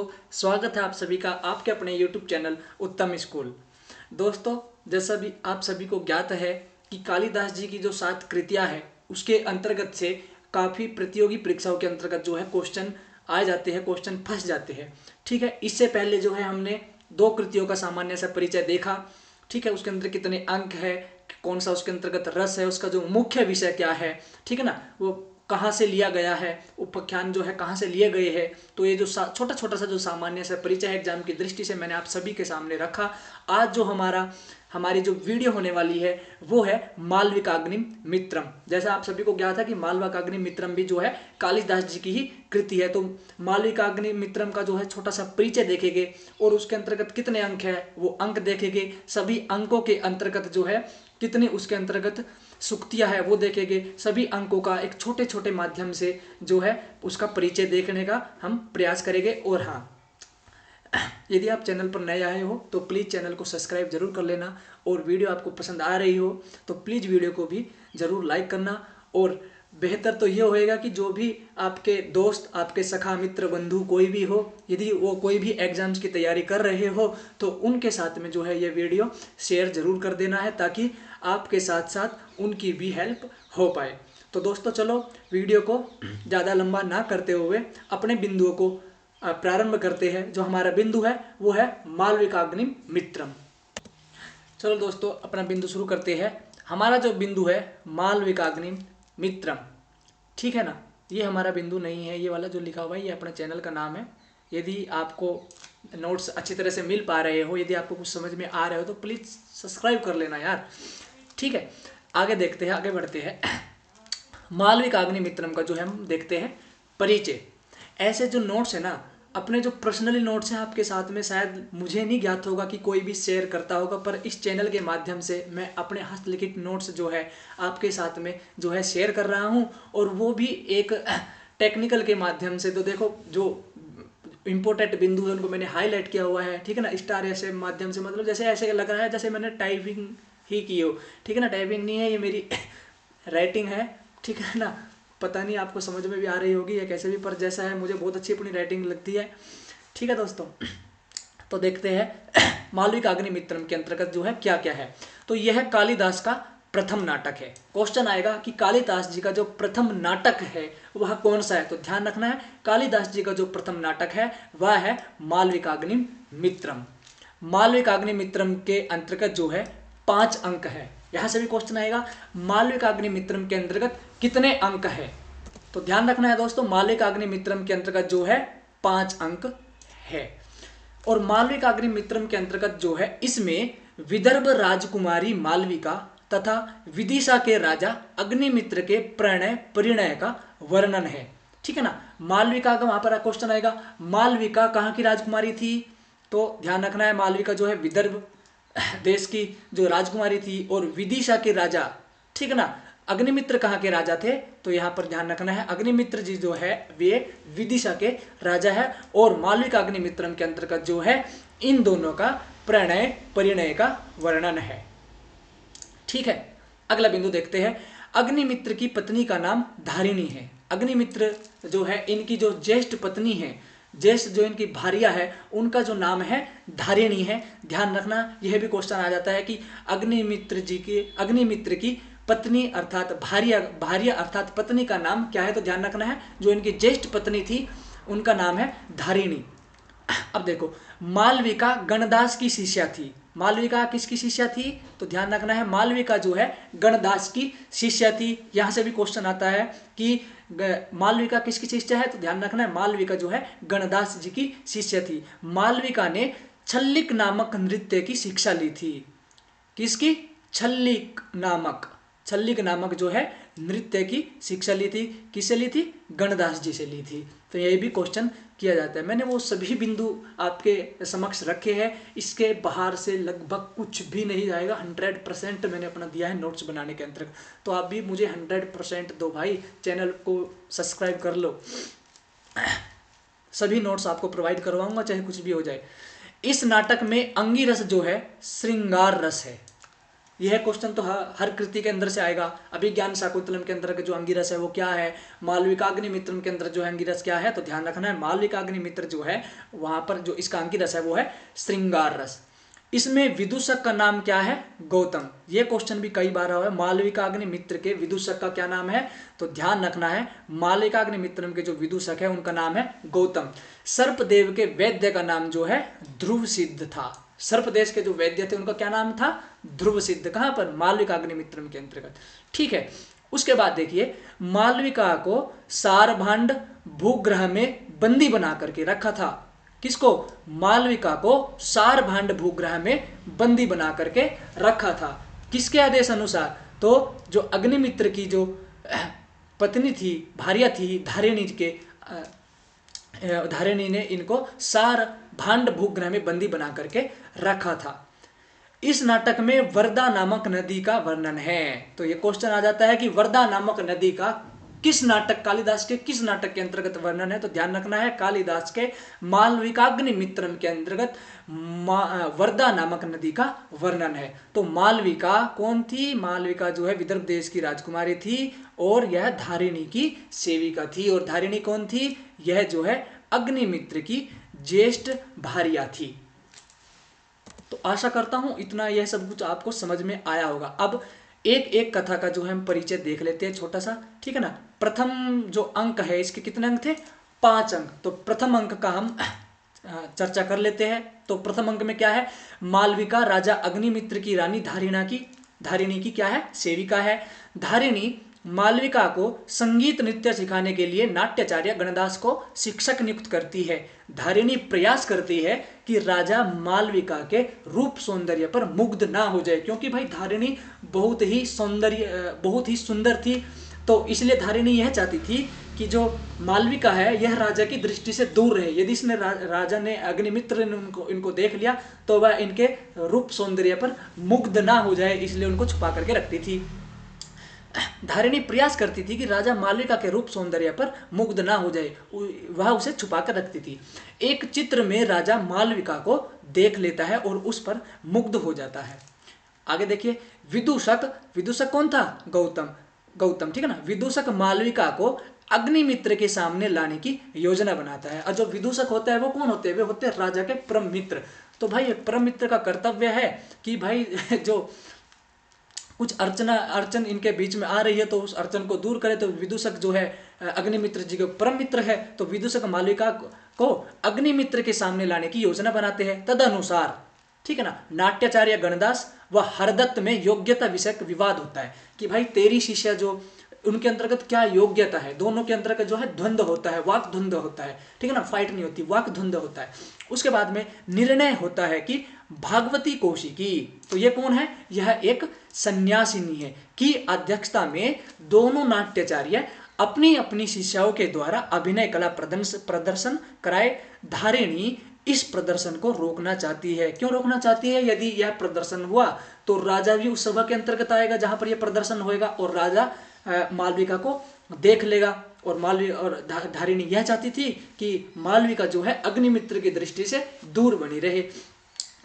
दोस्तों, स्वागत है आप सभी का आपके अपने YouTube चैनल उत्तम स्कूल। दोस्तों, जैसा भी आप सभी को ज्ञात है कि कालिदास जी की जो 7 कृतियां हैं उसके अंतर्गत से काफ़ी प्रतियोगी परीक्षाओं के अंतर्गत जो है क्वेश्चन आ जाते हैं, क्वेश्चन फंस जाते हैं। ठीक है, इससे पहले जो है हमने 2 कृतियों का सामान्य सा परिचय देखा। ठीक है, उसके अंदर कितने अंक है, कौन सा उसके अंतर्गत रस है, उसका जो मुख्य विषय क्या है, ठीक है ना, वो कहाँ से लिया गया है, उपाख्यान जो है कहाँ से लिए गए हैं। तो ये जो छोटा छोटा सा जो सामान्य सा परिचय है एग्जाम की दृष्टि से मैंने आप सभी के सामने रखा। आज जो हमारी जो वीडियो होने वाली है वो है मालविकाग्निम मित्रम। जैसा आप सभी को ज्ञात है कि मालविकाग्निम मित्रम भी जो है कालिदास जी की ही कृति है। तो मालविकाग्निम मित्रम का जो है छोटा सा परिचय देखेंगे और उसके अंतर्गत कितने अंक है वो अंक देखेंगे। सभी अंकों के अंतर्गत जो है कितने उसके अंतर्गत सूक्तियाँ है वो देखेंगे। सभी अंकों का एक छोटे छोटे माध्यम से जो है उसका परिचय देखने का हम प्रयास करेंगे। और हाँ, यदि आप चैनल पर नए आए हो तो प्लीज़ चैनल को सब्सक्राइब जरूर कर लेना, और वीडियो आपको पसंद आ रही हो तो प्लीज़ वीडियो को भी ज़रूर लाइक करना। और बेहतर तो ये होएगा कि जो भी आपके दोस्त, आपके सखा मित्र बंधु कोई भी हो, यदि वो कोई भी एग्ज़ाम्स की तैयारी कर रहे हो तो उनके साथ में जो है ये वीडियो शेयर ज़रूर कर देना है, ताकि आपके साथ साथ उनकी भी हेल्प हो पाए। तो दोस्तों चलो वीडियो को ज़्यादा लंबा ना करते हुए अपने बिंदुओं को प्रारंभ करते हैं। जो हमारा बिंदु है वो है मालविकाग्निम मित्रम। चलो दोस्तों अपना बिंदु शुरू करते हैं। हमारा जो बिंदु है मालविकाग्निम मित्रम, ठीक है ना, ये हमारा बिंदु नहीं है। ये वाला जो लिखा हुआ है ये अपने चैनल का नाम है। यदि आपको नोट्स अच्छी तरह से मिल पा रहे हो, यदि आपको कुछ समझ में आ रहे हो तो प्लीज़ सब्सक्राइब कर लेना यार। ठीक है, आगे देखते हैं, आगे बढ़ते हैं। मालविकाग्नि मित्रम का जो है हम देखते हैं परिचय। ऐसे जो नोट्स है ना, अपने जो पर्सनली नोट्स हैं आपके साथ में शायद मुझे नहीं ज्ञात होगा कि कोई भी शेयर करता होगा, पर इस चैनल के माध्यम से मैं अपने हस्तलिखित नोट्स जो है आपके साथ में जो है शेयर कर रहा हूँ, और वो भी एक टेक्निकल के माध्यम से। तो देखो जो इंपॉर्टेंट बिंदु है उनको मैंने हाईलाइट किया हुआ है, ठीक है ना, स्टार ऐसे माध्यम से, मतलब जैसे ऐसे लग रहा है जैसे मैंने टाइपिंग ही की हो। ठीक है ना, टाइपिंग नहीं है ये मेरी राइटिंग है, ठीक है ना। पता नहीं आपको समझ में भी आ रही होगी या कैसे भी, पर जैसा है मुझे बहुत अच्छी अपनी राइटिंग लगती है। ठीक है दोस्तों, तो देखते हैं मालविकाग्नि मित्रम के अंतर्गत जो है क्या क्या है। तो यह है कालिदास का प्रथम नाटक है। क्वेश्चन आएगा कि कालिदास जी का जो प्रथम नाटक है वह कौन सा है। तो ध्यान रखना है, कालिदास जी का जो प्रथम नाटक है वह है मालविकाग्नि मित्रम। मालविकाग्नि मित्रम के अंतर्गत जो है 5 अंक है। यहां से भी क्वेश्चन आएगा मालविकाग्नि मित्रम के अंतर्गत कितने अंक है। तो ध्यान रखना है दोस्तों, मालविकाग्नि मित्रम के अंतर्गत जो है 5 अंक है। और मालविकाग्नि मित्रम के अंतर्गत जो है इसमें विदर्भ राजकुमारी मालविका तथा विदिशा के राजा अग्निमित्र के प्रणय परिणय का वर्णन है। ठीक है ना, मालविका का वहां पर क्वेश्चन आएगा मालविका कहाँ की राजकुमारी थी। तो ध्यान रखना है, मालविका जो है विदर्भ देश की जो राजकुमारी थी, और विदिशा के राजा, ठीक है ना, अग्निमित्र कहाँ के राजा थे। तो यहाँ पर ध्यान रखना है अग्निमित्र जी जो है वे विदिशा के राजा है। और मालविका अग्निमित्रम के अंतर्गत जो है इन दोनों का प्रणय परिणय का वर्णन है। ठीक है, अगला बिंदु देखते हैं। अग्निमित्र की पत्नी का नाम धारिणी है। अग्निमित्र जो है इनकी जो ज्येष्ठ पत्नी है, ज्येष्ठ जो इनकी भार्या है, उनका जो नाम है धारिणी है। ध्यान रखना, यह भी क्वेश्चन आ जाता है कि अग्निमित्र की पत्नी अर्थात भार्या अर्थात पत्नी का नाम क्या है। तो ध्यान रखना है जो इनकी ज्येष्ठ पत्नी थी उनका नाम है धारिणी। अब देखो, मालविका गणदास की शिष्या थी। मालविका किसकी शिष्या थी। तो ध्यान रखना है मालविका जो है गणदास की शिष्या थी। यहां से भी क्वेश्चन आता है कि मालविका किसकी शिष्या है। तो ध्यान रखना है मालविका जो है गणदास जी की शिष्या थी। मालविका ने छल्लिक नामक नृत्य की शिक्षा ली थी। किसकी। छल्लिक नामक जो है नृत्य की शिक्षा ली थी। किससे ली थी। गणदास जी से ली थी। तो ये भी क्वेश्चन किया जाता है। मैंने वो सभी बिंदु आपके समक्ष रखे हैं, इसके बाहर से लगभग कुछ भी नहीं जाएगा। 100% मैंने अपना दिया है नोट्स बनाने के अंतर्गत। तो आप भी मुझे 100% दो भाई, चैनल को सब्सक्राइब कर लो। सभी नोट्स आपको प्रोवाइड करवाऊंगा चाहे कुछ भी हो जाए। इस नाटक में अंगी रस जो है श्रृंगार रस है। यह क्वेश्चन तो हर कृति के अंदर से आएगा। अभिज्ञान शाकुंतलम के अंदर का जो अंगिरस है वो क्या है, मालविकाग्निमित्रम के अंदर जो है अंगिरस क्या है, तो ध्यान रखना है मालविकाग्निमित्र जो है वहां पर जो इसका अंगिरस है वो है श्रृंगार रस। इसमें विदूषक का नाम क्या है, गौतम। ये क्वेश्चन भी कई बार हुआ है, मालविकाग्निमित्र के विदूषक का क्या नाम है, तो ध्यान रखना है मालविकाग्निमित्रम के जो विदूषक है उनका नाम है गौतम। सर्पदेव के वैद्य का नाम जो है ध्रुव सिद्ध था। सर्पदेश के जो वैद्य थे उनका क्या नाम था, ध्रुव सिद्ध। कहां पर, मालविकाग्निमित्रम के अंतर्गत। ठीक है, उसके बाद देखिए मालविका को सारभांड भूग्रह में बंदी बना करके रखा था। किसको, मालविका को सारभांड भूग्रह में बंदी बना करके रखा था। किसके आदेश अनुसार, तो जो अग्निमित्र की जो पत्नी थी, भार्या थी धारिणी ने इनको सारभांड भूग्रह में बंदी बना करके रखा था। इस नाटक में वर्धा नामक नदी का वर्णन है। तो ये क्वेश्चन आ जाता है कि वर्धा नामक नदी का किस नाटक, कालिदास के किस नाटक के अंतर्गत वर्णन है, तो ध्यान रखना है कालिदास के मालविकाग्निमित्रम के अंतर्गत वर्धा नामक नदी का वर्णन है। तो मालविका कौन थी, मालविका जो है विदर्भ देश की राजकुमारी थी और यह धारिणी की सेविका थी। और धारिणी कौन थी, यह जो है अग्निमित्र की ज्येष्ठ भार्या थी। तो आशा करता हूं इतना यह सब कुछ आपको समझ में आया होगा। अब एक एक कथा का जो है हम परिचय देख लेते हैं छोटा सा, ठीक है ना। प्रथम जो अंक है इसके कितने अंक थे, 5 अंक। तो प्रथम अंक का हम चर्चा कर लेते हैं। तो प्रथम अंक में क्या है, मालविका राजा अग्निमित्र की रानी धारिणी की क्या है, सेविका है। धारिणी मालविका को संगीत नृत्य सिखाने के लिए नाट्याचार्य गणदास को शिक्षक नियुक्त करती है। धारिणी प्रयास करती है कि राजा मालविका के रूप सौंदर्य पर मुग्ध ना हो जाए, क्योंकि भाई धारिणी बहुत ही सुंदर थी। तो इसलिए धारिणी यह चाहती थी कि जो मालविका है यह राजा की दृष्टि से दूर रहे। यदि इसने राजा ने अग्निमित्र ने इनको देख लिया तो वह इनके रूप सौंदर्य पर मुग्ध ना हो जाए, इसलिए उनको छुपा करके रखती थी। धारिणी प्रयास करती थी कि राजा मालविका के रूप सौंदर्य पर मुग्ध ना हो जाए, वह उसे छुपा कर रखती थी। एक चित्र में राजा मालविका को देख लेता है और उस पर मुग्ध हो जाता है। आगे देखिए, विदूषक कौन था, गौतम, ठीक है ना। विदूषक मालविका को अग्निमित्र के सामने लाने की योजना बनाता है। और जो विदूषक होता है वो कौन होते हैं, वे होते हैं राजा के परम मित्र। तो भाई परम मित्र का कर्तव्य है कि भाई जो कुछ अर्चन इनके बीच में आ रही है तो उस अर्चन को दूर करे। तो विदूषक जो है अग्निमित्र जी के परम मित्र है, तो विदूषक मालविका को अग्निमित्र के सामने लाने की योजना बनाते हैं। तदनुसार, ठीक है ना, नाट्याचार्य गणदास व हरदत्त में योग्यता विषयक विवाद होता है कि भाई तेरी शिष्या जो उनके अंतर्गत क्या योग्यता है। दोनों के अंतर्गत जो है द्वंद्व होता है, वाक द्वंद्व होता है, ठीक है ना, फाइट नहीं होती, वाक द्वंद्व होता है। उसके बाद में निर्णय होता है कि भागवती कौशिकी, तो ये कौन है, यह एक सन्यासिनी है, की अध्यक्षता में दोनों नाट्याचार्य अपनी अपनी शिष्याओं के द्वारा अभिनय कला प्रदर्शन कराए। धारिणी इस प्रदर्शन को रोकना चाहती है। क्यों रोकना चाहती है, यदि यह प्रदर्शन हुआ तो राजा भी उस सभा के अंतर्गत आएगा जहां पर यह प्रदर्शन होएगा और राजा मालविका को देख लेगा। और धारिणी यह चाहती थी कि मालविका जो है अग्निमित्र की दृष्टि से दूर बनी रहे,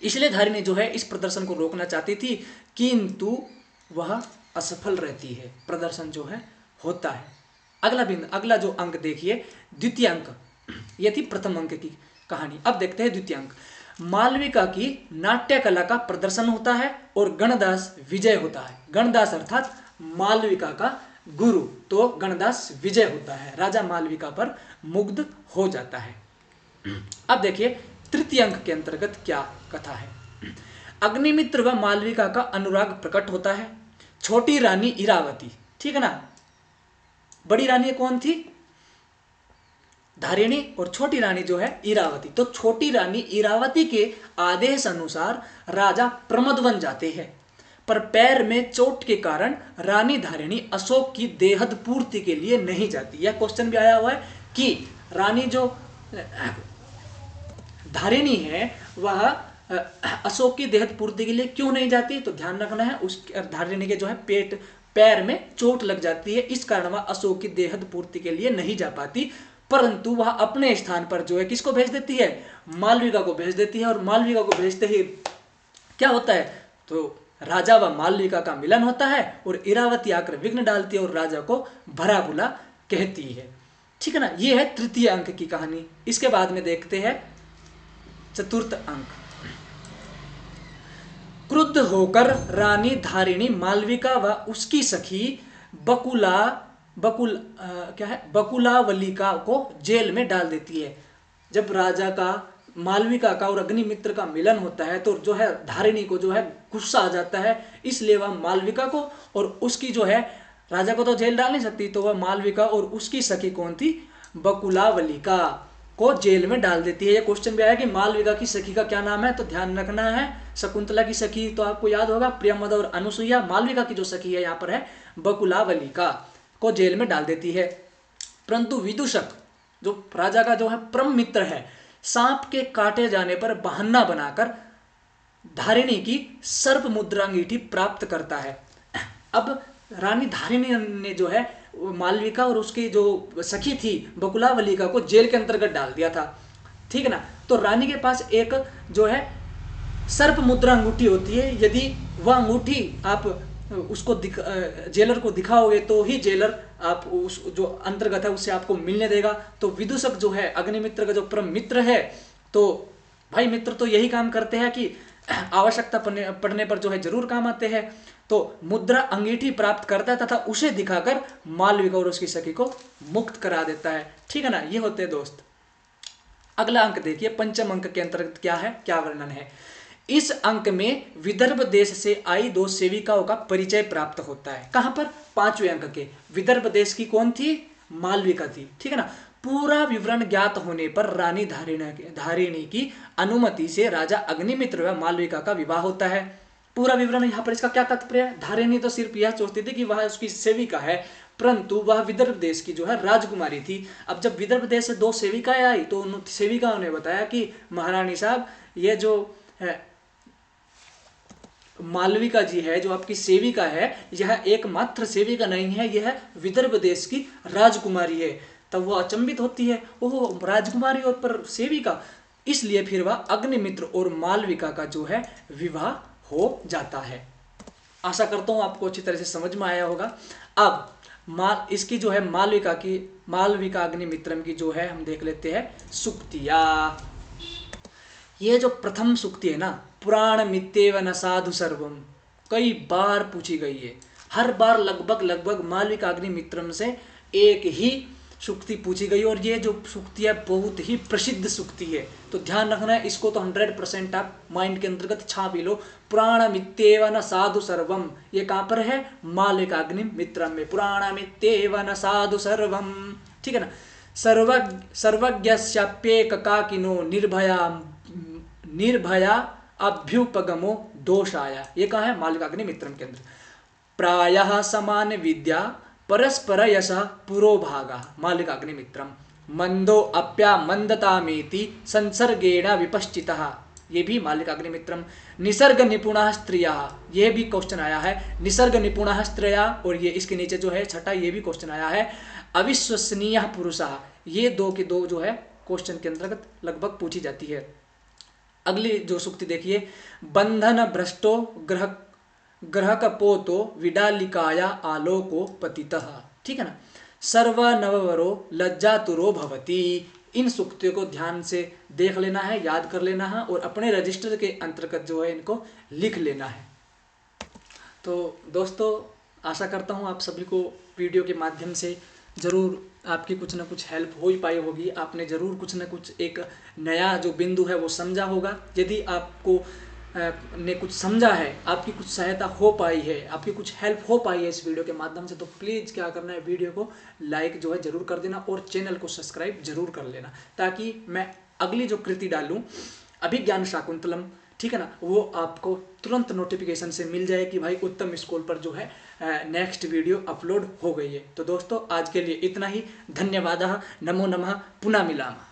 इसलिए धारिणी जो है इस प्रदर्शन को रोकना चाहती थी, किंतु वह असफल रहती है, प्रदर्शन जो है होता है। अगला जो अंक देखिए, द्वितीय अंक, यह थी प्रथम अंक की कहानी। अब देखते हैं द्वितीय अंक। मालविका की नाट्य कला का प्रदर्शन होता है और गणदास विजय होता है। गणदास अर्थात मालविका का गुरु, तो गणदास विजय होता है, राजा मालविका पर मुग्ध हो जाता है। अब देखिए तृतीय अंक के अंतर्गत क्या कथा है। अग्निमित्र व मालविका का अनुराग प्रकट होता है। छोटी रानी इरावती, ठीक है ना, बड़ी रानी कौन थी, धारिणी, और छोटी रानी जो है इरावती। तो छोटी रानी इरावती के आदेश अनुसार राजा प्रमदवन जाते हैं, पर पैर में चोट के कारण रानी धारिणी अशोक की देहद पूर्ति के लिए नहीं जाती। यह क्वेश्चन भी आया हुआ है कि रानी जो धारिणी है वह अशोक की देहद पूर्ति के लिए क्यों नहीं जाती। तो ध्यान रखना है, उस धारिणी के जो है पैर में चोट लग जाती है, इस कारण वह अशोक की देहद पूर्ति के लिए नहीं जा पाती। परंतु वह अपने स्थान पर जो है किसको भेज देती है, मालविका को भेज देती है। और मालविका को भेजते ही क्या होता है, तो राजा व मालविका का मिलन होता है और इरावती आकर विघ्न डालती है और राजा को भरा बुला कहती है। ठीक है ना, ये है तृतीय अंक की कहानी। इसके बाद में देखते हैं चतुर्थ अंक। क्रुद्ध होकर रानी धारिणी मालविका व उसकी सखी बकुलावलिका को जेल में डाल देती है। जब राजा का मालविका का और अग्निमित्र का मिलन होता है तो जो है धारिणी को जो है गुस्सा आ जाता है, इसलिए वह मालविका को और उसकी जो है, राजा को तो जेल डाल नहीं सकती, तो वह मालविका और उसकी सखी कौन थी, बकुलावलिका को जेल में डाल देती है। ये क्वेश्चन भी आया कि मालविका की सखी का क्या नाम है, तो ध्यान रखना है शकुंतला की सखी तो आपको याद होगा प्रियमदा और अनुसुईया। मालविका की जो सखी है यहाँ पर है बकुलावलिका, को जेल में डाल देती है। परंतु विदूषक जो राजा का जो है परम मित्र है, सांप के काटे जाने पर बहाना बनाकर धारिणी की सर्प मुद्रा अंगीठी प्राप्त करता है। अब रानी धारिणी ने जो है मालविका और उसकी जो सखी थी बकुलावलिका को जेल के अंतर्गत डाल दिया था। ठीक है ना, तो रानी के पास एक जो है सर्प मुद्रा अंगूठी होती है। यदि वह अंगूठी आप उसको जेलर को दिखाओगे तो ही जेलर आप उस जो अंतर्गत है उससे आपको मिलने देगा। तो विदूषक जो है अग्निमित्र का जो परम मित्र है, तो भाई मित्र तो यही काम करते हैं कि आवश्यकता पड़ने पर जो है जरूर काम आते हैं। तो मुद्रा अंगीठी प्राप्त करता है तथा उसे दिखाकर मालविका और उसकी सखी को मुक्त करा देता है। ठीक है ना, ये होते हैं दोस्त। अगला अंक देखिए, पंचम अंक के अंतर्गत क्या है, क्या वर्णन है। इस अंक में विदर्भ देश से आई दो सेविकाओं का परिचय प्राप्त होता है। कहां पर, पांचवें अंक के। विदर्भ देश की कौन थी, मालविका थी। ठीक है ना, पूरा विवरण ज्ञात होने पर रानी धारिणी की अनुमति से राजा अग्निमित्र व मालविका का विवाह होता है। पूरा विवरण यहाँ पर इसका क्या तात्पर्य है, धारिणी तो सिर्फ यह सोचती थी कि वह उसकी सेविका है, परंतु वह विदर्भ देश की जो है राजकुमारी थी। अब जब विदर्भ देश से दो सेविकाएं आई तो उन सेविकाओं ने बताया कि महारानी साहब, ये जो है मालविका जी है, जो आपकी सेविका है, यह एकमात्र सेविका नहीं है, यह विदर्भ देश की राजकुमारी है। तब वह अचंभित होती है, ओह राजकुमारी और पर सेविका, इसलिए फिर वह अग्निमित्र और मालविका का जो है विवाह हो जाता है। आशा करता हूं आपको अच्छी तरह से समझ में आया होगा। अब इसकी जो है मालविका अग्निमित्रम की जो है हम देख लेते हैं सुक्तिया। ये जो प्रथम सुक्ति है ना, पुराण मित्येव न साधु सर्वम, कई बार पूछी गई है। हर बार लगभग मालविका अग्निमित्रम से एक ही सुक्ति पूछी गई और ये जो सुक्ति है बहुत ही प्रसिद्ध सुक्ति है। तो ध्यान रखना है, इसको तो 100% आप माइंड के अंतर्गत छाप ही लो। पुराण मित्येव न साधु सर्वम, ये कहाँ पर है, मालविका अग्निमित्रम में। पुराण मित्येव न साधु सर्वम, ठीक है ना। सर्वज्ञस्याप्येक काकिनो निर्भया अभ्युपगमो दोषाया, ये कहाँ है, मालविका अग्निमित्रम के अंदर। प्रायः समान विद्या परस्पर यश पुरोभागा, मालविका अग्निमित्रम। मंदो अप्या मंदतामेति संसर्गेण विपश्चितः, ये भी मालविका अग्निमित्रम। निसर्ग निपुणः स्त्रियः, ये भी क्वेश्चन आया है, निसर्ग निपुणः स्त्रियः। और ये इसके नीचे जो है छठा, ये भी क्वेश्चन आया है, अविश्वसनीय पुरुषः। ये दो के दो जो है क्वेश्चन के अंतर्गत लगभग पूछी जाती है। अगली जो सुक्ति देखिए, बंधन भ्रष्टो ग्रह कपोतो विडालिकाया आलोको पतितः, ठीक है ना। सर्व नववरो लज्जातुरो भवति। इन सुक्तियों को ध्यान से देख लेना है, याद कर लेना है और अपने रजिस्टर के अंतर्गत जो है इनको लिख लेना है। तो दोस्तों, आशा करता हूँ आप सभी को वीडियो के माध्यम से ज़रूर आपकी कुछ ना कुछ हेल्प हो ही पाई होगी। आपने ज़रूर कुछ ना कुछ एक नया जो बिंदु है वो समझा होगा। यदि आपको ने कुछ समझा है, आपकी कुछ सहायता हो पाई है, आपकी कुछ हेल्प हो पाई है इस वीडियो के माध्यम से, तो प्लीज़ क्या करना है, वीडियो को लाइक जो है ज़रूर कर देना और चैनल को सब्सक्राइब जरूर कर लेना, ताकि मैं अगली जो कृति डालूँ अभिज्ञान शाकुंतलम, ठीक है ना, वो आपको तुरंत नोटिफिकेशन से मिल जाए कि भाई उत्तम स्कूल पर जो है नेक्स्ट वीडियो अपलोड हो गई है। तो दोस्तों, आज के लिए इतना ही। धन्यवाद। नमो नमः। पुनः मिलामः।